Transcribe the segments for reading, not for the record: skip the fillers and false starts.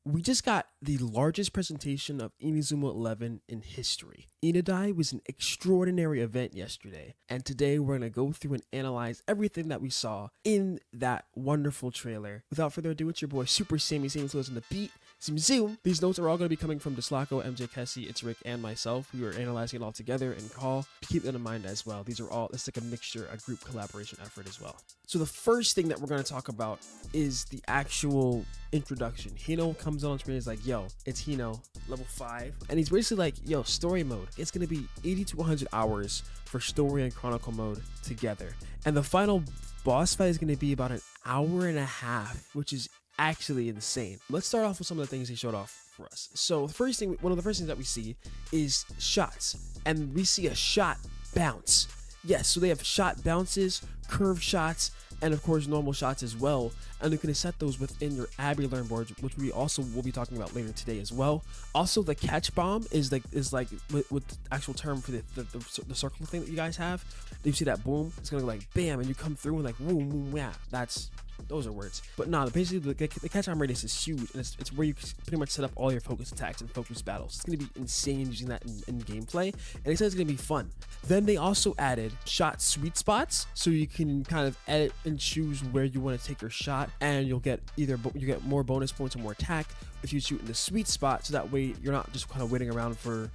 We just got the largest presentation of Inazuma 11 in history. Inadai was an extraordinary event yesterday, and today we're going to go through and analyze everything that we saw in that wonderful trailer. Without further ado, it's your boy Super Sammy Sammy Flows in the beat. Zoom zoom. These notes are all going to be coming from Deslaco, MJ Kessie, It's Rick, and myself. We are analyzing it all together in call. Keep that in mind as well. These are all, it's like a mixture, a group collaboration effort as well. So the first thing that we're going to talk about is the actual introduction. Hino comes on screen and is like, yo, it's Hino, level 5. And he's basically like, yo, story mode. It's going to be 80 to 100 hours for story and chronicle mode together. And the final boss fight is going to be about an hour and a half, which is actually insane. Let's start off with some of the things he showed off for us. So the first thing, one of the first things that we see is shots, and we see a shot bounce. Yes, so they have shot bounces, curved shots, and of course normal shots as well, and you can set those within your Abby learn board, which we also will be talking about later today as well. Also, the catch bomb is like with the actual term for the circle thing that you guys have. You see that boom, it's gonna go like bam, and you come through and like boom boom, yeah, those are words. But nah, basically the catch arm radius is huge, and it's where you pretty much set up all your focus attacks and focus battles. It's going to be insane using that in gameplay, and he says it's going to be fun. Then they also added shot sweet spots, so you can kind of edit and choose where you want to take your shot, and you'll get you get more bonus points or more attack if you shoot in the sweet spot, so that way you're not just kind of waiting around for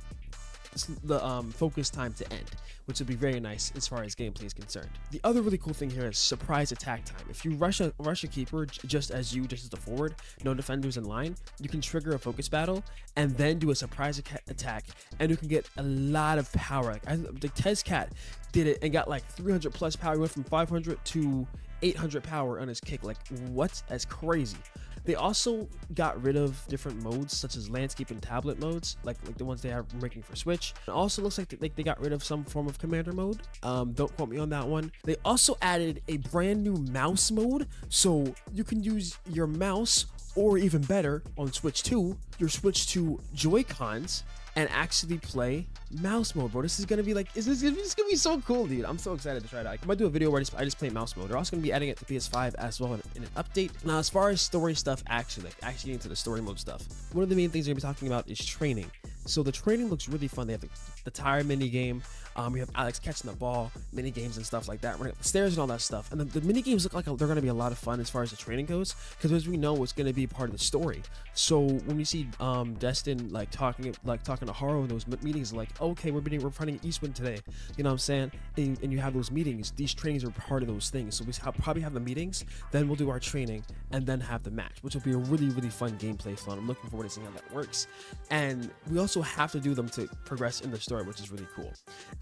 the focus time to end, which would be very nice as far as gameplay is concerned. The other really cool thing here is surprise attack time. If you rush a keeper just as the forward, no defenders in line, you can trigger a focus battle and then do a surprise attack, and you can get a lot of power. Like the Tez Cat did it and got like 300 plus power. He went from 500 to 800 power on his kick. Like, what? That's crazy. They also got rid of different modes such as landscape and tablet modes, like the ones they are making for Switch. It also looks like they got rid of some form of commander mode. Don't quote me on that one. They also added a brand new mouse mode, so you can use your mouse, or even better on Switch 2, your Switch 2 Joy-Cons, and actually play mouse mode, bro. This is gonna be like, this is gonna be so cool, dude. I'm so excited to try it out. I might do a video where I just play mouse mode. They're also gonna be adding it to PS5 as well in an update. Now, as far as story stuff, actually into the story mode stuff, one of the main things we're gonna be talking about is training. So the training looks really fun. They have the tire mini game. We have Alex catching the ball, mini games and stuff like that. We're gonna the stairs and all that stuff. And the mini games look like they're gonna be a lot of fun as far as the training goes, because as we know, it's gonna be part of the story. So when we see Destin like talking to Haru in those meetings, like, okay, we're fighting Eastwind today, you know what I'm saying? And you have those meetings. These trainings are part of those things. So we probably have the meetings, then we'll do our training, and then have the match, which will be a really fun gameplay fun. I'm looking forward to seeing how that works. And we also have to do them to progress in the story, which is really cool.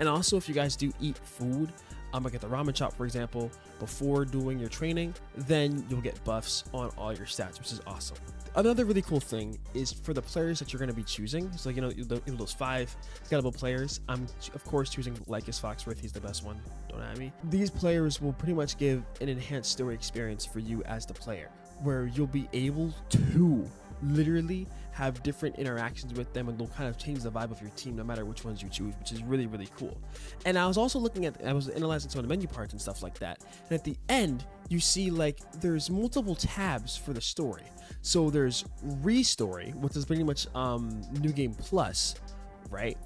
And also, if you guys do eat food, like at the ramen shop, for example, before doing your training, then you'll get buffs on all your stats, which is awesome. Another really cool thing is for the players that you're going to be choosing. So, you know, those 5 scalable players, I'm of course choosing Lycus Foxworth. He's the best one, don't at me. These players will pretty much give an enhanced story experience for you as the player, where you'll be able to literally have different interactions with them, and they'll kind of change the vibe of your team no matter which ones you choose, which is really cool. And I was also I was analyzing some of the menu parts and stuff like that, and at the end you see like there's multiple tabs for the story. So there's Restory, which is pretty much New Game Plus, right?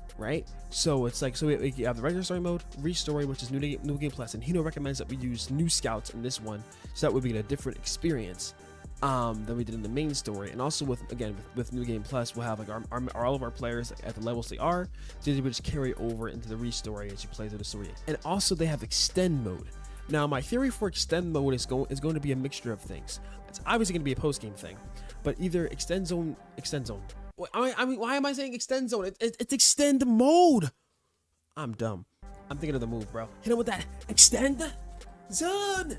So it's like, so we have the regular story mode, Restory, which is New Game Plus, and Hino recommends that we use new scouts in this one, so that would be a different experience than we did in the main story. And also with New Game Plus, we'll have like all of our players at the levels they are, so they would just carry over into the Restory as you play through the story. And also they have Extend mode. Now, my theory for Extend mode is going to be a mixture of things. It's obviously going to be a post-game thing, but either Extend Zone. I mean, why am I saying Extend Zone? It's Extend mode. I'm dumb. I'm thinking of the move, bro. Hit him with that Extend Zone.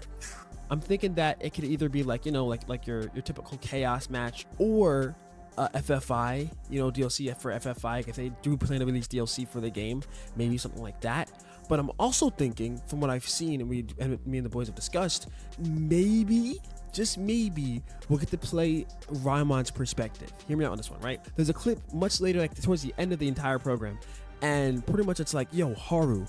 I'm thinking that it could either be like, you know, like your typical chaos match, or FFI, you know, DLC for FFI, if they do plan to release DLC for the game, maybe something like that. But I'm also thinking, from what I've seen and me and the boys have discussed, maybe, just maybe, we'll get to play Raimon's perspective. Hear me out on this one, right? There's a clip much later, like towards the end of the entire program, and pretty much it's like, yo, Haru,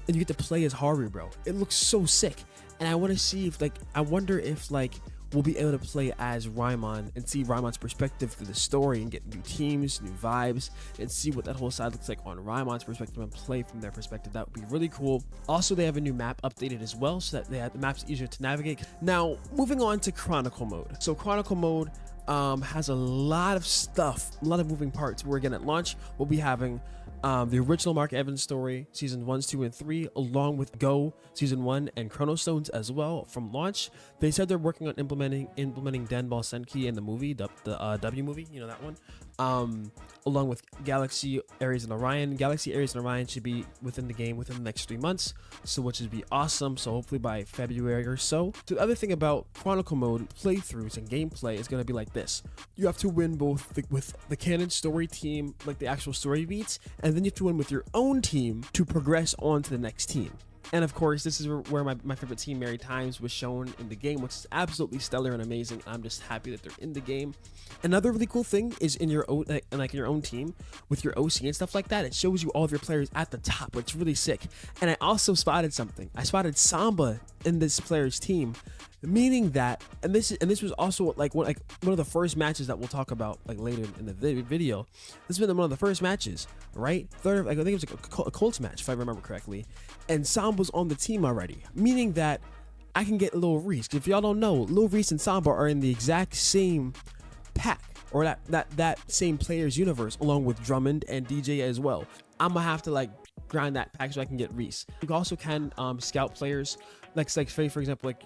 and you get to play as Haru, bro. It looks so sick. And I want to see if, like, I wonder if, like, we'll be able to play as Raimon and see Raimon's perspective through the story and get new teams, new vibes, and see what that whole side looks like on Raimon's perspective and play from their perspective. That would be really cool. Also, they have a new map updated as well, so that the map's easier to navigate. Now, moving on to Chronicle mode. So Chronicle mode has a lot of stuff, a lot of moving parts. Where again, at launch, we'll be having the original Mark Evans story, season 1, 2, and 3, along with Go season 1 and Chronostones as well from launch. They said they're working on implementing Denball Senki in the movie, the W movie, you know that one. Along with Galaxy, Ares, and Orion. Galaxy, Ares, and Orion should be within the game within the next 3 months, so which would be awesome. So hopefully by February or so. So the other thing about Chronicle mode playthroughs and gameplay is going to be like this: you have to win both with the canon story team, like the actual story beats, and then you have to win with your own team to progress on to the next team. And of course, this is where my favorite team, Merry Times, was shown in the game, which is absolutely stellar and amazing. I'm just happy that they're in the game. Another really cool thing is in your own, in your own team with your OC and stuff like that, it shows you all of your players at the top, which is really sick. And I also spotted something. I spotted Samba in this player's team, meaning that, and this was also like one of the first matches that we'll talk about like later in the video. This has been one of the first matches, right? Third, I think it was like a Colts match if I remember correctly, and Samba's on the team already, meaning that I can get Lil Reese. If y'all don't know, Lil Reese and Samba are in the exact same pack, or that same player's universe, along with Drummond and DJ as well. I'm gonna have to like grind that pack so I can get Reese. You also can scout players. Like say for example, like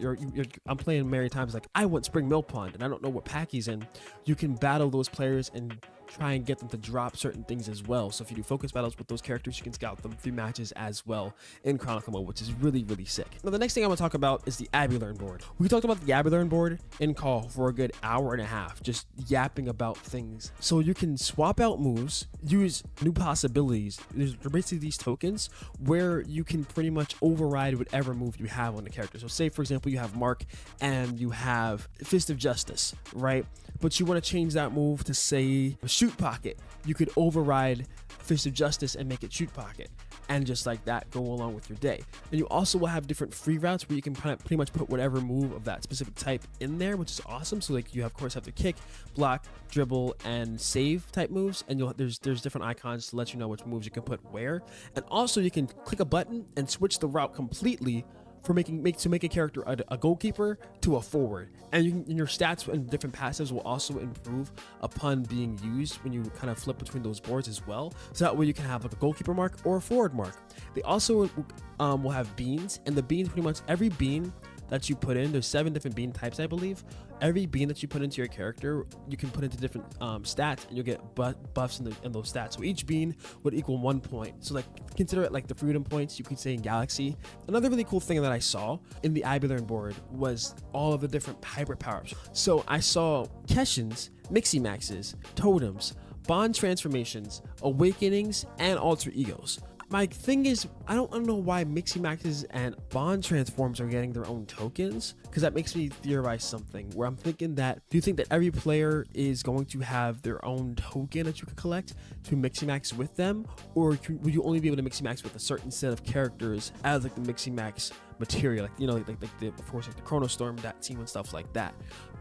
I'm playing Merry Times, like I want Spring Mill Pond and I don't know what pack he's in. You can battle those players and try and get them to drop certain things as well. So if you do focus battles with those characters, you can scout them through matches as well in Chronicle mode, which is really, really sick. Now the next thing I'm gonna talk about is the Abby Learn board. We talked about the Abby Learn board in call for a good hour and a half, just yapping about things. So you can swap out moves, use new possibilities. There's basically these tokens where you can pretty much override whatever move you have on the character. So say for example, you have Mark and you have Fist of Justice, right? But you want to change that move to say Shoot Pocket. You could override Fist of Justice and make it Shoot Pocket, and just like that go along with your day. And you also will have different free routes where you can pretty much put whatever move of that specific type in there, which is awesome. So like you of course have the kick, block, dribble, and save type moves, and there's different icons to let you know which moves you can put where. And also you can click a button and switch the route completely for make a character a goalkeeper to a forward, and your stats and different passives will also improve upon being used when you kind of flip between those boards as well. So that way you can have like a goalkeeper mark or a forward mark. They also will have beans, and the beans, pretty much every bean that you put in, there's 7 different bean types, I believe. Every bean that you put into your character, you can put into different stats, and you'll get buffs in those stats. So each bean would equal 1 point. So like consider it like the freedom points you could say in Galaxy. Another really cool thing that I saw in the Abby Learn board was all of the different hybrid powers. So I saw Keshins, Mixie Maxes, Totems, Bond Transformations, Awakenings, and Alter Egos. My thing is, I don't know why Mixie Maxes and Bond Transforms are getting their own tokens, because that makes me theorize something where I'm thinking that, do you think that every player is going to have their own token that you can collect to Mixie Max with them, or will you only be able to Mixie Max with a certain set of characters as like the Mixie Max material, like you know, like the of course like the Chrono Storm, that team and stuff like that.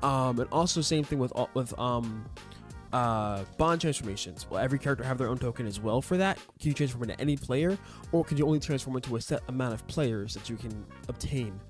And also same thing with Bond Transformations. Will every character have their own token as well for that? Can you transform into any player, or can you only transform into a set amount of players that you can obtain?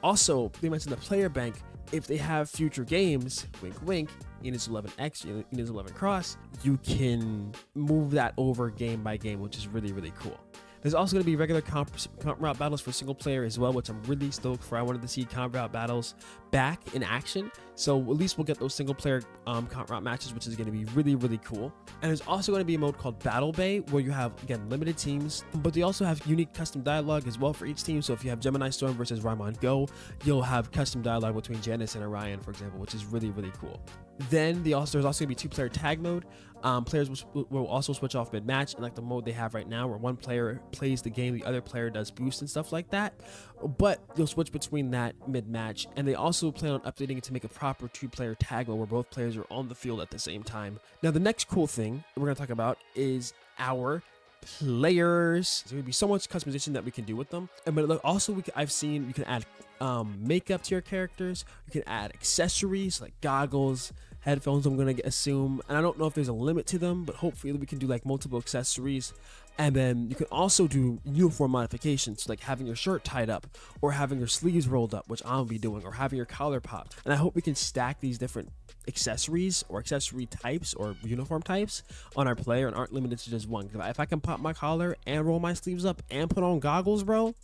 Also, they mentioned the player bank. If they have future games, wink wink, Inazuma 11X, Inazuma 11 Cross, you can move that over game by game, which is really, really cool. There's also going to be regular comp route battles for single player as well, which I'm really stoked for. I wanted to see comp route battles back in action, so at least we'll get those single player comp route matches, which is going to be really, really cool. And there's also going to be a mode called Battle Bay, where you have, again, limited teams, but they also have unique custom dialogue as well for each team. So if you have Gemini Storm versus Raimon Go, you'll have custom dialogue between Janice and Orion, for example, which is really, really cool. Then there's also going to be 2-player tag mode. Players will also switch off mid-match, and like the mode they have right now where one player plays the game, the other player does boost and stuff like that, but you'll switch between that mid-match. And they also plan on updating it to make a proper 2-player tag mode where both players are on the field at the same time. Now the next cool thing we're going to talk about is our players. There's going to be so much customization that we can do with them, but also I've seen you can add makeup to your characters. You can add accessories like goggles, headphones, I'm gonna assume, and I don't know if there's a limit to them, but hopefully we can do like multiple accessories. And then you can also do uniform modifications, like having your shirt tied up or having your sleeves rolled up, which I'll be doing, or having your collar popped. And I hope we can stack these different accessories or accessory types or uniform types on our player and aren't limited to just one. If I can pop my collar and roll my sleeves up and put on goggles, bro,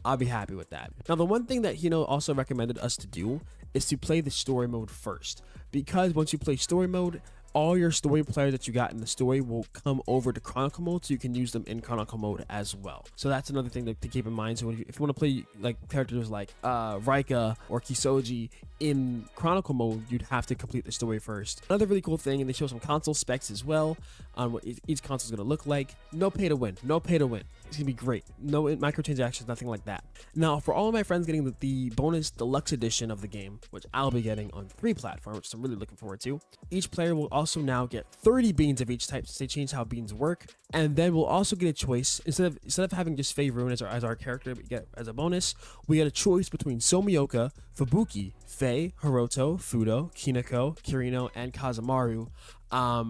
I'll be happy with that. Now, the one thing that Hino also recommended us to do is to play the story mode first, because once you play story mode, all your story players that you got in the story will come over to Chronicle mode, so you can use them in Chronicle mode as well. So that's another thing to keep in mind. So if you want to play like characters like Rika or Kisoji in Chronicle mode, you'd have to complete the story first. Another really cool thing, and they show some console specs as well on what each console is going to look like. No pay to win. No pay to win. It's gonna be great. No microtransactions, nothing like that. Now, for all of my friends getting the bonus deluxe edition of the game, which I'll be getting on 3 platforms, which I'm really looking forward to, each player will also now get 30 beans of each type, since they changed how beans work. And then we'll also get a choice, instead of having just Faye Rune as our character, we get as a bonus, we get a choice between Somioka, Fubuki, Faye, Hiroto, Fudo, Kinako, Kirino, and Kazamaru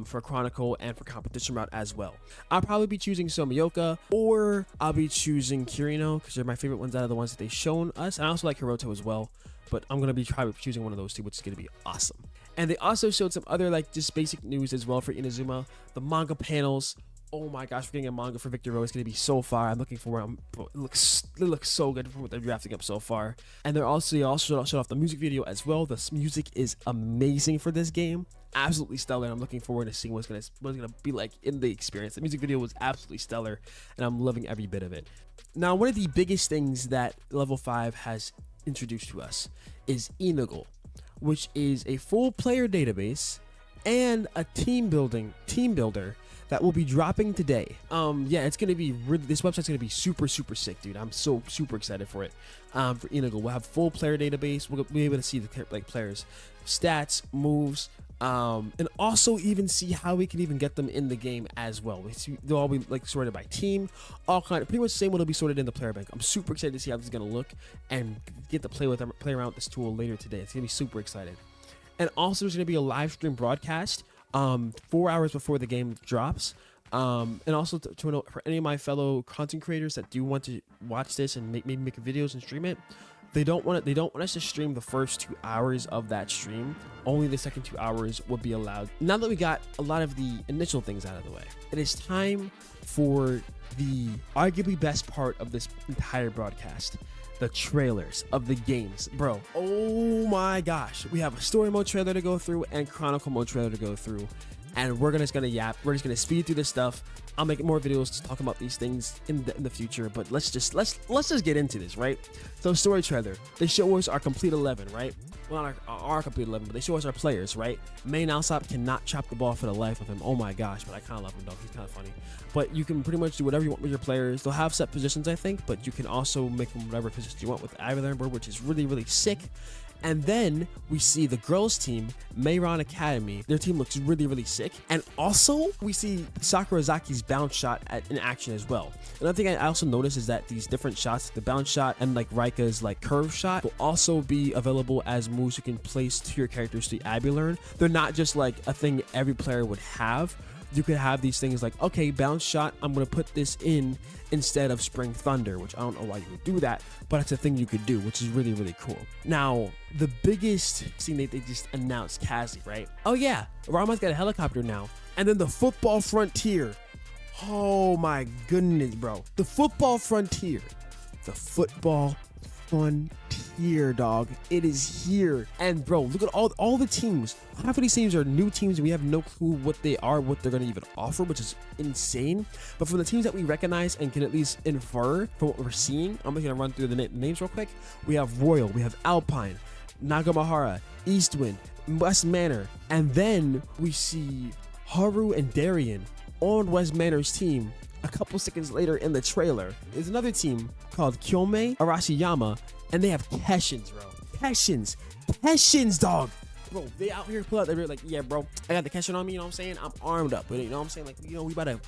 for Chronicle and for competition route as well. I'll probably be choosing Somioka, or I'll be choosing Kirino, because they're my favorite ones out of the ones that they've shown us. And I also like Hiroto as well, but I'm going to be probably choosing one of those two, which is going to be awesome. And they also showed some other like just basic news as well for Inazuma. The manga panels. Oh my gosh, we're getting a manga for Victor Row. It's going to be so far. I'm looking for it. It looks so good from what they're drafting up so far. And they also showed off the music video as well. The music is amazing for this game. Absolutely stellar. I'm looking forward to seeing what's gonna be like in the experience. The music video was absolutely stellar, and I'm loving every bit of it. Now, one of the biggest things that Level 5 has introduced to us is Inago, which is a full player database and a team builder that will be dropping today. Yeah, it's gonna be really, this website's gonna be super sick, dude. I'm so super excited for it. For Inago, we'll have full player database. We'll be able to see the like players' stats, moves, and also even see how we can even get them in the game as well. They'll all be like sorted by team, all kind of pretty much the same way they'll be sorted in the player bank. I'm super excited to see how this is gonna look and get to play around with this tool later today. It's gonna be super excited. And also there's gonna be a live stream broadcast 4 hours before the game drops. And also for any of my fellow content creators that do want to watch this and maybe make videos and stream it, they don't want us to stream the first 2 hours of that stream. Only the second 2 hours will be allowed. Now that we got a lot of the initial things out of the way, it is time for the arguably best part of this entire broadcast. The trailers of the games, bro. Oh my gosh, we have a story mode trailer to go through and Chronicle mode trailer to go through, and we're just gonna speed through this stuff. I'll make more videos to talk about these things in the future, but let's just get into this, right? So story trailer, they show us our complete 11, right? Well, not our complete 11, but they show us our players, right? Main Alsop cannot chop the ball for the life of him. Oh my gosh, but I kind of love him, though. He's kind of funny. But you can pretty much do whatever you want with your players. They'll have set positions, I think, but you can also make them whatever positions you want with the Avalanche board, which is really sick. And then we see the girls team, Meiron Academy. Their team looks really sick. And also we see Sakurazaki's bounce shot in action as well. Another thing I also noticed is that these different shots, the bounce shot and like Rika's like curve shot, will also be available as moves you can place to your characters to Abulearn. They're not just like a thing every player would have. You could have these things like, okay, bounce shot, I'm going to put this in instead of Spring Thunder, which I don't know why you would do that, but it's a thing you could do, which is really cool. Now, the biggest thing they just announced, Kazi, right? Oh yeah, Rama's got a helicopter now. And then the Football Frontier. Oh my goodness, bro. The Football Frontier. The Football Frontier, dog. It is here. And bro, look at all the teams. Half of these teams are new teams and we have no clue what they are, what they're going to even offer, which is insane. But for the teams that we recognize and can at least infer from what we're seeing, I'm just going to run through the names real quick. We have Royal, we have Alpine, Nagamahara, Eastwind, West Manor, and then we see Haru and Darien on West Manor's team. A couple seconds later in the trailer, there's another team called Kyomei Arashiyama, and they have Keshins, bro. Keshins, dog. Bro, they out here pull out. They're like, yeah, bro, I got the Keshin on me. You know what I'm saying? I'm armed up with it. You know what I'm saying? Like, you know, we about to.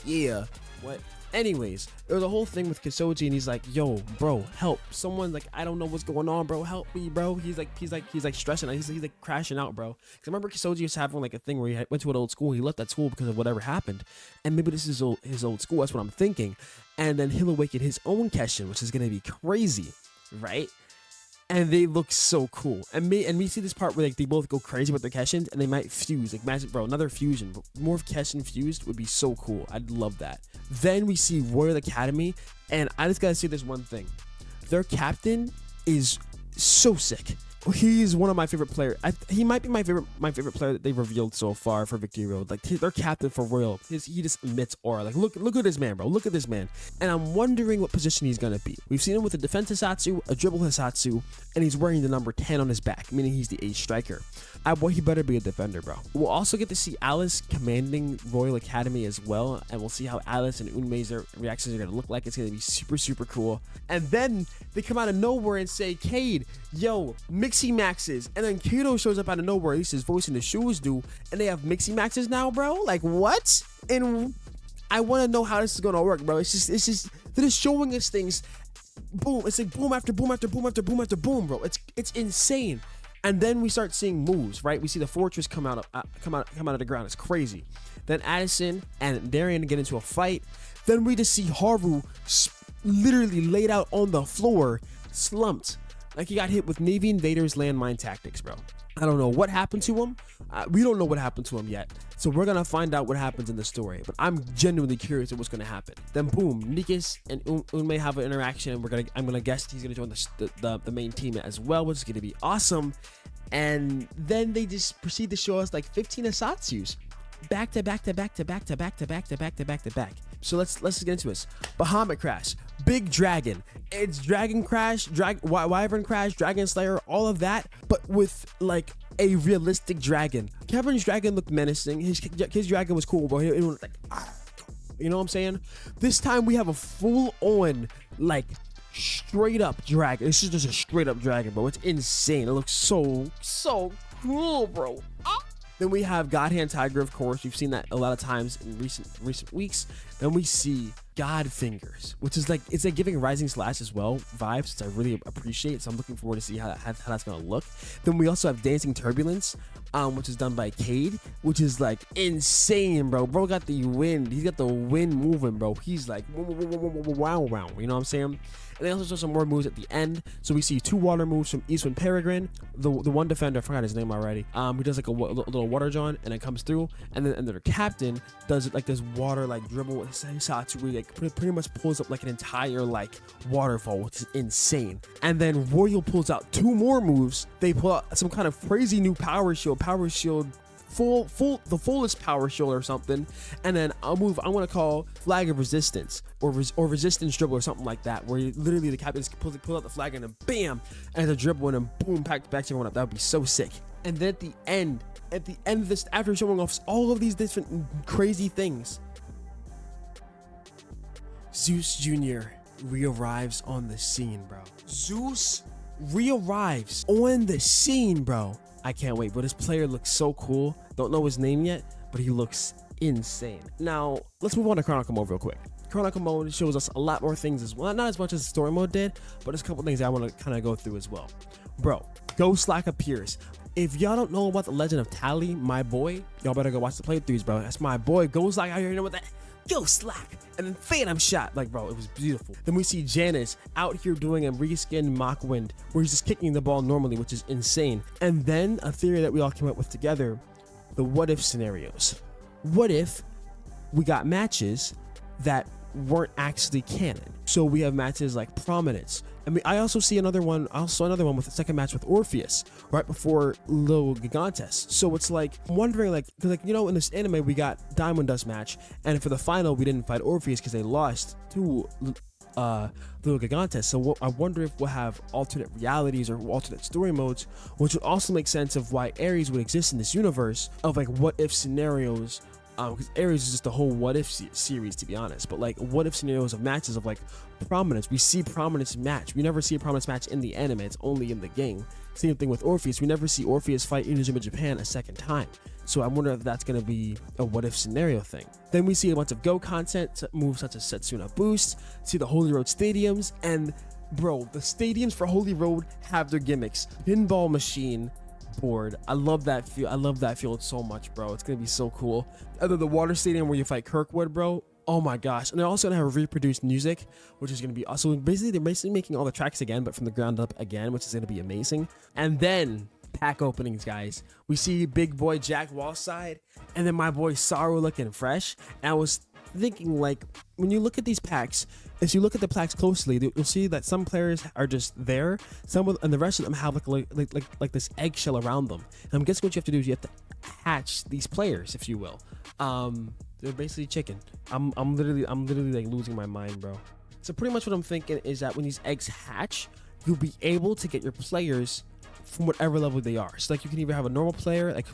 Yeah. What? Anyways, there was a whole thing with Kisoji, and he's like, "Yo, bro, help! Someone, like, I don't know what's going on, bro. Help me, bro." He's like stressing. He's like crashing out, bro. Cause I remember Kisoji was having like a thing where he went to an old school. He left that school because of whatever happened, and maybe this is his old school. That's what I'm thinking. And then he'll awaken his own Keshin, which is gonna be crazy, right? And they look so cool. And we see this part where like they both go crazy with their Keshins and they might fuse. Like magic, bro, another fusion. But more of Keshin fused would be so cool. I'd love that. Then we see Royal Academy, and I just gotta say this one thing. Their captain is so sick. He's one of my favorite players. He might be my favorite player that they've revealed so far for Victory Road. Like their captain for Royal, he just emits aura. Like look at this man, bro. Look at this man. And I'm wondering what position he's gonna be. We've seen him with a defense hissatsu, a dribble hissatsu, and he's wearing the number 10 on his back, meaning he's the ace striker. He better be a defender, bro. We'll also get to see Alice commanding Royal Academy as well, and we'll see how Alice and Unmei's reactions are gonna look like. It's gonna be super cool. And then they come out of nowhere and say, "Cade, yo, Mixie Maxes," and then Kato shows up out of nowhere. At least his voice and his shoes do, and they have Mixie Maxes now, bro. Like what? And I want to know how this is gonna work, bro. It's just they're just showing us things. Boom! It's like boom after boom after boom after boom after boom, bro. It's insane. And then we start seeing moves, right? We see the fortress come out of the ground. It's crazy. Then Addison and Darian get into a fight. Then we just see Haru literally laid out on the floor, slumped, like he got hit with Navy Invaders landmine tactics, bro. I don't know what happened to him. We don't know what happened to him yet. So we're going to find out what happens in the story. But I'm genuinely curious of what's going to happen. Then boom, Nikis and Unmei have an interaction. I'm going to guess he's going to join the main team as well, which is going to be awesome. And then they just proceed to show us like 15 hissatsus. Back to back. So let's just get into this. Bahamut Crash, Big Dragon. It's Dragon Crash, Wyvern Crash, Dragon Slayer, all of that, but with like a realistic dragon. Kevin's dragon looked menacing. His dragon was cool, but it was like, you know what I'm saying? This time we have a full-on like straight up dragon. This is just a straight up dragon, bro. It's insane. It looks so cool, bro. Then we have God Hand Tiger, of course. We've seen that a lot of times in recent weeks. Then we see God Fingers, which is like, it's like giving Rising Slash as well vibes, which I really appreciate. So I'm looking forward to see how that's gonna look. Then we also have Dancing Turbulence, which is done by Cade, which is like insane, bro. Bro got the wind. He's got the wind moving, bro. He's like wow. You know what I'm saying? And they also show some more moves at the end. So we see 2 water moves from Eastwind Peregrine. The one defender, I forgot his name already. He does like a little water John, and it comes through. And then their captain does like this water like dribble with hissatsu, where he like pretty much pulls up like an entire like waterfall, which is insane. And then Royal pulls out 2 more moves. They pull out some kind of crazy new power shield, the fullest power shield or something. And then a move I'm gonna call Flag of Resistance or Resistance Dribble or something like that, where literally the captain pull out the flag and then bam, and the dribble and then boom, backs everyone up. That would be so sick. And then at the end of this, after showing off all of these different crazy things, Zeus Jr. re-arrives on the scene, bro. Zeus re-arrives on the scene, bro. I can't wait, but this player looks so cool. Don't know his name yet, but he looks insane. Now, let's move on to Chronicle Mode real quick. Chronicle Mode shows us a lot more things as well. Not as much as Story Mode did, but there's a couple things I want to kind of go through as well. Bro, Ghostlack appears. If y'all don't know about the Legend of Tally, my boy, y'all better go watch the playthroughs, bro. That's my boy, Ghostlack out here, you know what that? Ghostlack, and then Phantom Shot, like, bro, it was beautiful. Then we see Janice out here doing a reskin Machwind, where he's just kicking the ball normally, which is insane. And then a theory that we all came up with together, the what if scenarios. What if we got matches that weren't actually canon? So we have matches like Prominence. I mean, I also see another one with the second match with Orpheus right before Lil Gigantes. So it's like, I'm wondering, like, cause like, you know, in this anime we got Diamond Dust match, and for the final we didn't fight Orpheus because they lost to Lil Gigantes. So I wonder if we'll have alternate realities or alternate story modes, which would also make sense of why Ares would exist in this universe of like what if scenarios Because Aries is just a whole what if series, to be honest. But like what if scenarios of matches of like prominence. We see prominence match. We never see a prominence match in the anime. It's only in the game. Same thing with Orpheus. We never see Orpheus fight Inazuma Japan a second time. So I wonder if that's going to be a what if scenario thing. Then we see a bunch of Go content moves such as Setsuna Boost, see the Holy Road stadiums, and bro, the stadiums for Holy Road have their gimmicks. Pinball machine board. I love that feel. I love that field so much, bro. It's gonna be so cool. Other the water stadium where you fight Kirkwood, bro. Oh my gosh. And they're also gonna have reproduced music, which is gonna be awesome. They're basically making all the tracks again, but from the ground up again, which is gonna be amazing. And then pack openings, guys. We see big boy Jack Wallside, and then my boy Saru looking fresh. And I was thinking, like, when you look at these packs, if you look at the packs closely, you'll see that some players are just there, and the rest of them have like this eggshell around them. And I'm guessing what you have to do is you have to hatch these players, if you will. They're basically chicken. I'm literally like losing my mind, bro. So pretty much what I'm thinking is that when these eggs hatch, you'll be able to get your players from whatever level they are. So like you can either have a normal player, like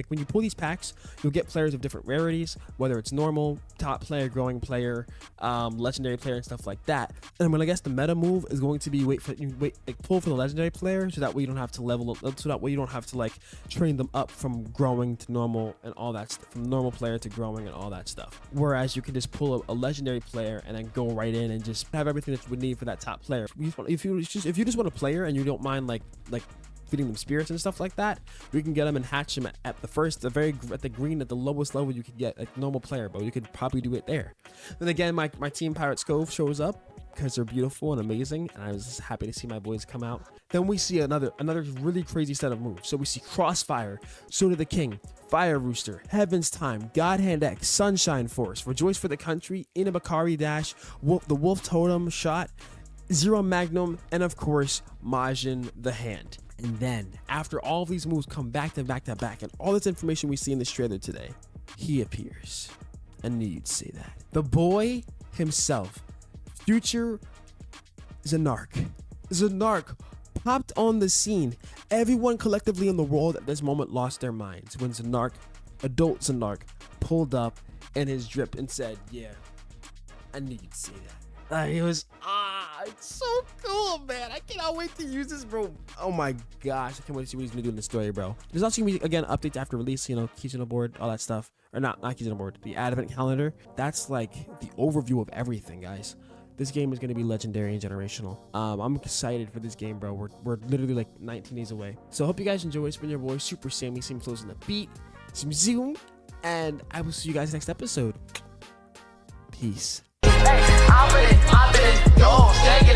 when you pull these packs, you'll get players of different rarities, whether it's normal, top player, growing player, legendary player, and stuff like that. And when I guess the meta move is going to be pull for the legendary player, so that way you don't have to level up, so that way you don't have to like train them up from growing to normal and all that stuff, from normal player to growing and all that stuff. Whereas you can just pull a legendary player and then go right in and just have everything that you would need for that top player. If you just want a player and you don't mind like feeding them spirits and stuff like that, we can get them and hatch them at the lowest level you could get, like normal player, but you could probably do it there. Then again, my team Pirates Cove shows up because they're beautiful and amazing, and I was just happy to see my boys come out. Then we see another really crazy set of moves. So we see Crossfire, Sword of the King, Fire Rooster, Heaven's Time, God Hand X, Sunshine Force, Rejoice for the Country, Inabakari Dash, the Wolf Totem Shot, Zero Magnum, and of course Majin the Hand. And then after all of these moves come back to back to back, and all this information we see in this trailer today, he appears. I knew you'd say that. The boy himself, Future Zanark popped on the scene. Everyone collectively in the world at this moment lost their minds when adult Zanark, pulled up in his drip and said, "Yeah, I knew you'd say that." It was it's so cool, man. I cannot wait to use this, bro. Oh my gosh, I can't wait to see what he's gonna do in the story, bro. There's also gonna be again updates after release, you know, keys on the board, all that stuff. Or not keys on the board, the advent calendar. That's like the overview of everything, guys. This game is gonna be legendary and generational. I'm excited for this game, bro. We're literally like 19 days away. So I hope you guys enjoy. It's been your boy Super Sammy, Sim closing the beat, some zoom, and I will see you guys next episode. Peace. Hey, I've been, don't take it.